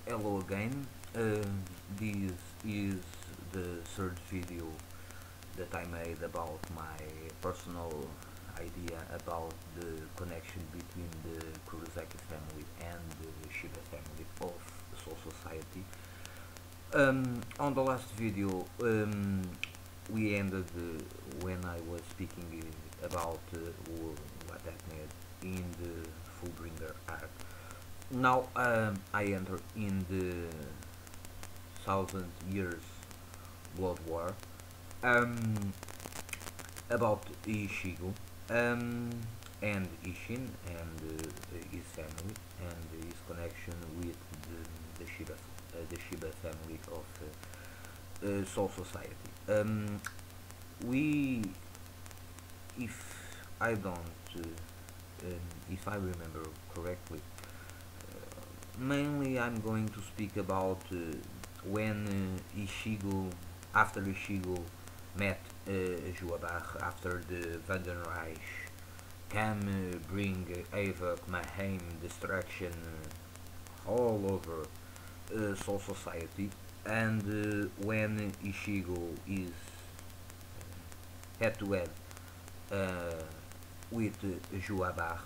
Hello again. This is the third video that I made about my personal idea about the connection between the Kurosaki family and the Shiba family of Soul Society. On the last video, we ended when I was speaking about what happened in the Fullbringer arc. Now I enter in the Thousand Years World War um, about Ishigo and Ishin and his family and his connection with the Shiba family of Soul Society. We, if I don't, if I remember correctly, mainly I'm going to speak about when Ishigo, after Ishigo met Juabach, after the Vandenreich can bring havoc, mayhem, destruction all over Soul Society, and when Ishigo is head to head with Juabach,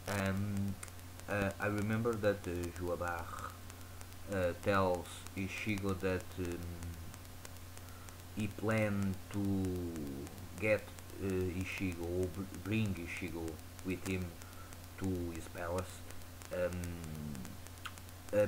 um, I remember that Juabach tells Ishigo that he planned to get Ishigo, or bring Ishigo with him to his palace, um,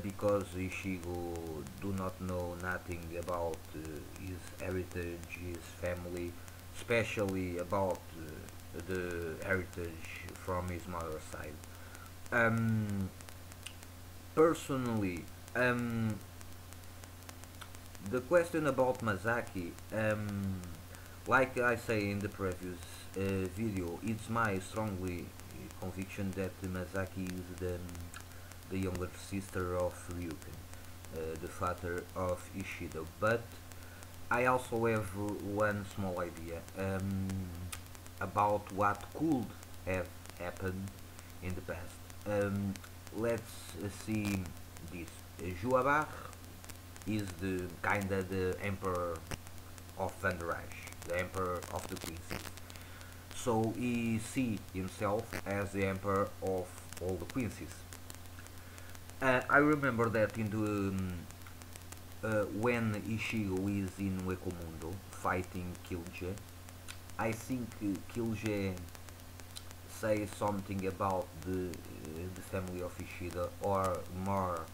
because Ishigo do not know nothing about his heritage, his family, especially about the heritage from his mother's side. Um, Personally, the question about Masaki, like I say in the previous video, it's my strongly conviction that Masaki is the younger sister of Ryuken, the father of Ishido. But I also have one small idea about what could have happened in the past. Let's see this. Juabach is the kinda the emperor of Van der Reich, the emperor of the Quincy. So he see himself as the emperor of all the Quincies. I remember that in when Ishigo is in Wekomundo fighting Kilje, I think Kilje say something about the family of Ishida, or more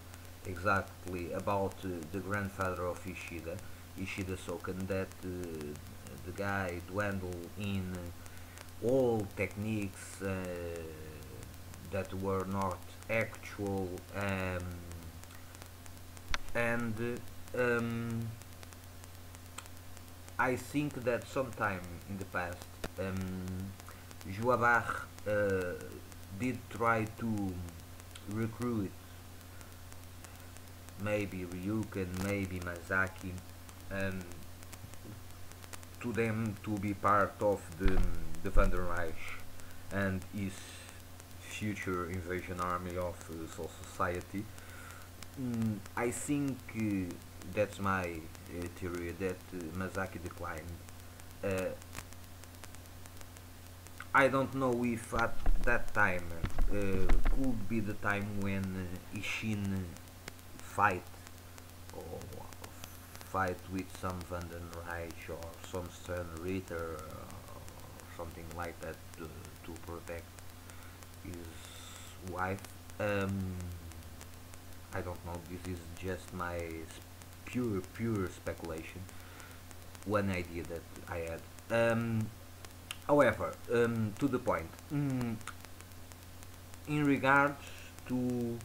exactly about the grandfather of Ishida, Ishida Soken, that the guy dwindled in all techniques that were not actual, and I think that sometime in the past, Juabach did try to recruit maybe Ryuken, maybe Masaki, um, to them to be part of the Vandenreich and his future invasion army of Soul Society. I think that's my theory that Masaki declined. Uh, I don't know if at that time could be the time when Ishin fight or fight with some Vandenreich or some Stern Ritter or something like that to protect his wife. Um, I don't know. This is just my pure speculation. One idea that I had. However, to the point. In regards to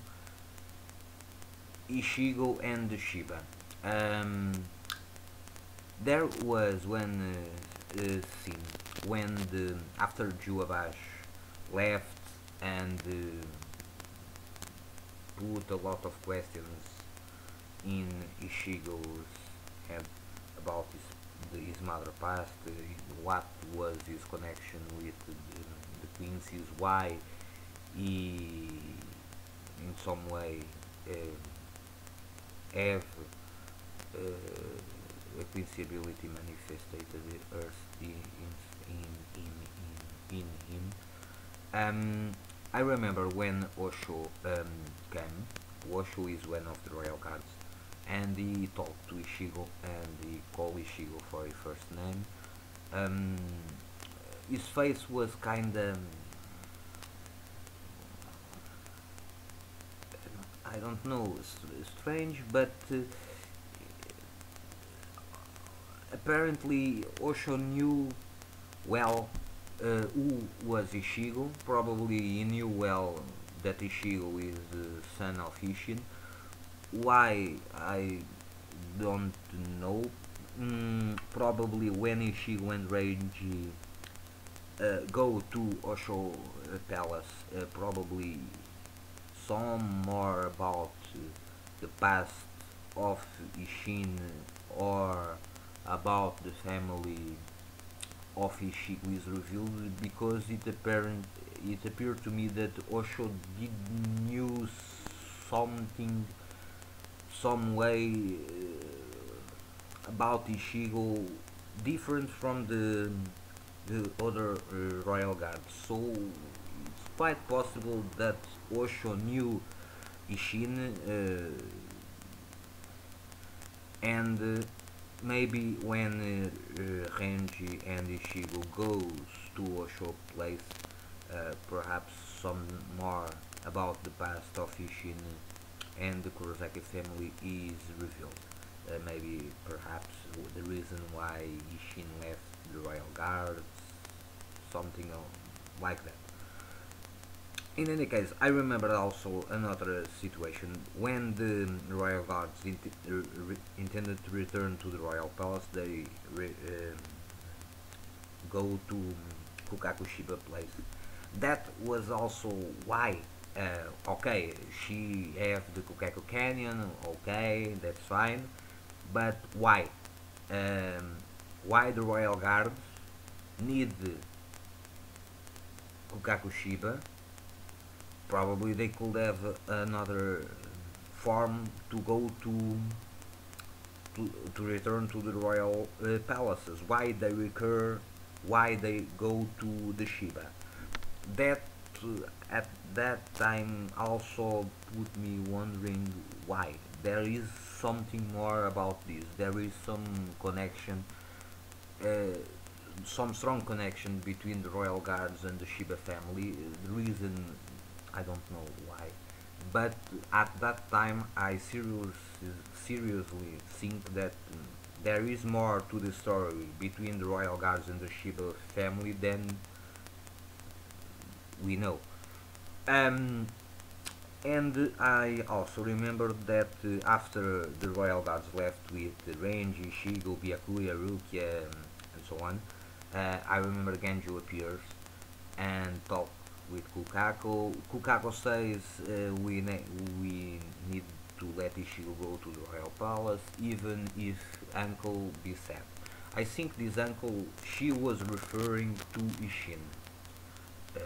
Ishigo and the Shiba, um, there was one scene when after Juabash left and put a lot of questions in Ishigo's head about his mother past, what was his connection with the Quincy's, why he in some way have a possibility manifested earth in him. I remember when Osho came. Osho is one of the royal guards, and he talked to Ishigo, and he called Ishigo for his first name. Um, his face was kinda, I don't know, strange, but apparently Osho knew well who was Ishigo. Probably he knew well that Ishigo is the son of Ishin. Why, I don't know. Probably when Ishigo and Reiji go to Osho Palace, probably some more about the past of Ishin or about the family of Ishigo is revealed, because it appeared to me that Osho did knew something, some way about Ishigo different from the other royal guards. So it's quite possible that Osho knew Ishin, and maybe when Renji and Ishigo goes to Osho place, perhaps some more about the past of Ishin and the Kurosaki family is revealed. Maybe perhaps the reason why Ishin left the royal guards, something like that. In any case, I remember also another situation when the royal guards intended to return to the royal palace. They go to Kukaku Shiba place. That was also why. Okay, she have the Kukaku Canyon. Okay, that's fine. But why? Why the royal guards need Kukaku Shiba? Probably they could have another farm to go to return to the royal palaces. Why they recur? Why they go to the Shiba? That at that time also put me wondering why. There is something more about this. There is some connection, uh, some strong connection between the royal guards and the Shiba family. The reason, I don't know why, but at that time I seriously think that there is more to the story between the royal guards and the Shiba family than we know. Um, and I also remember that after the royal guards left with Renji, Shigo, Byakuya, Rukia, and so on, I remember Genjo appears and talks with Kukako. Kukako says we need to let Ishigo go to the royal palace, even if uncle be sad. I think this uncle she was referring to Ishin. Uh,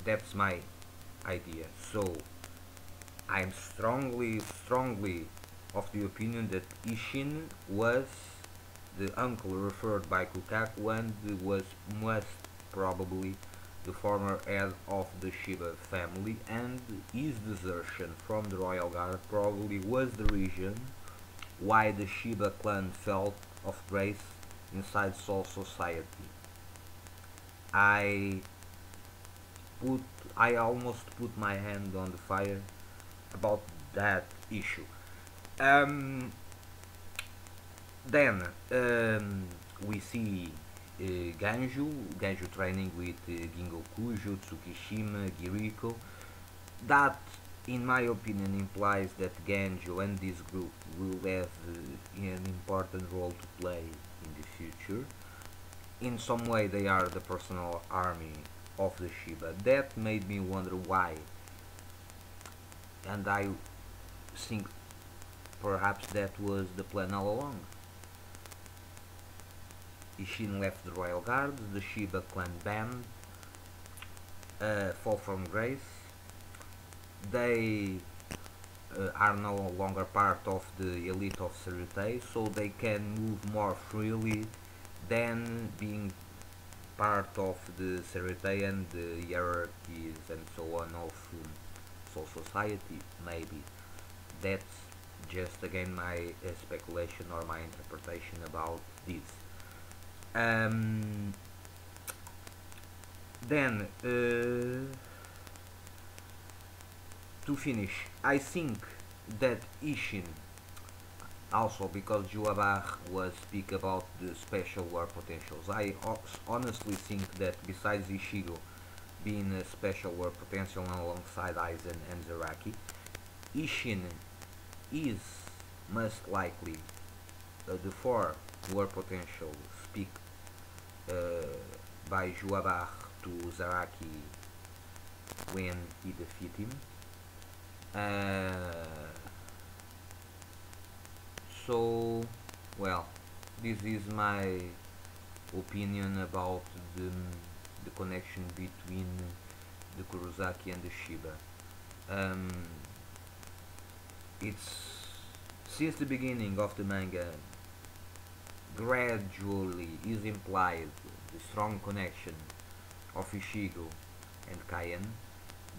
that's my idea. So I'm strongly of the opinion that Ishin was the uncle referred by Kukaku and was most probably the former head of the Shiba family, and his desertion from the royal guard probably was the reason why the Shiba clan felt of grace inside Soul Society. I put I almost put my hand on the fire about that issue. Um, then we see Ganju training with Gingoku, Tsukishima, Giriko. That, in my opinion, implies that Ganju and this group will have an important role to play in the future. In some way, they are the personal army of the Shiba. That made me wonder why, and I think perhaps that was the plan all along. Ishin left the royal guards, the Shiba clan band fall from grace. They are no longer part of the elite of Sarutei, so they can move more freely than being part of the Sarutei and the hierarchies and so on of Soul Society. Maybe that's just again my speculation or my interpretation about this. Um, then to finish, I think that Ishin, also because Juabar was speak about the special war potentials, I honestly think that besides Ishigo being a special war potential alongside Aizen and Zaraki, Ishin is most likely the four war potential speak uh, by Juabar to Zaraki when he defeat him. Uh, so, well, this is my opinion about the connection between the Kurosaki and the Shiba. Um, it's since the beginning of the manga, gradually is implied the strong connection of Ishigo and Kaien.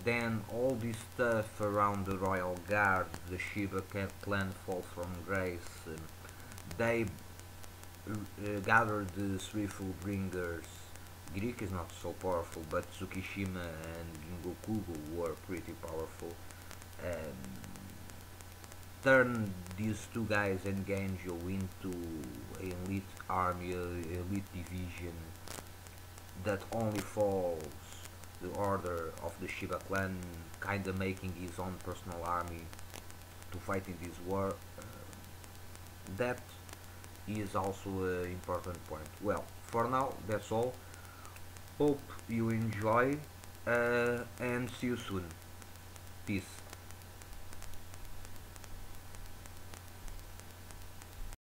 Then all this stuff around the royal guard, the Shiba clan fall from grace. They gathered the three Fullbringers. Greek is not so powerful, but Tsukishima and Gingokugo were pretty powerful. Um, Turn these two guys and Genjo into an elite army, elite division that only follows the order of the Shiba clan, kinda making his own personal army to fight in this war. That is also an important point. Well, for now, that's all. Hope you enjoy and see you soon. Peace.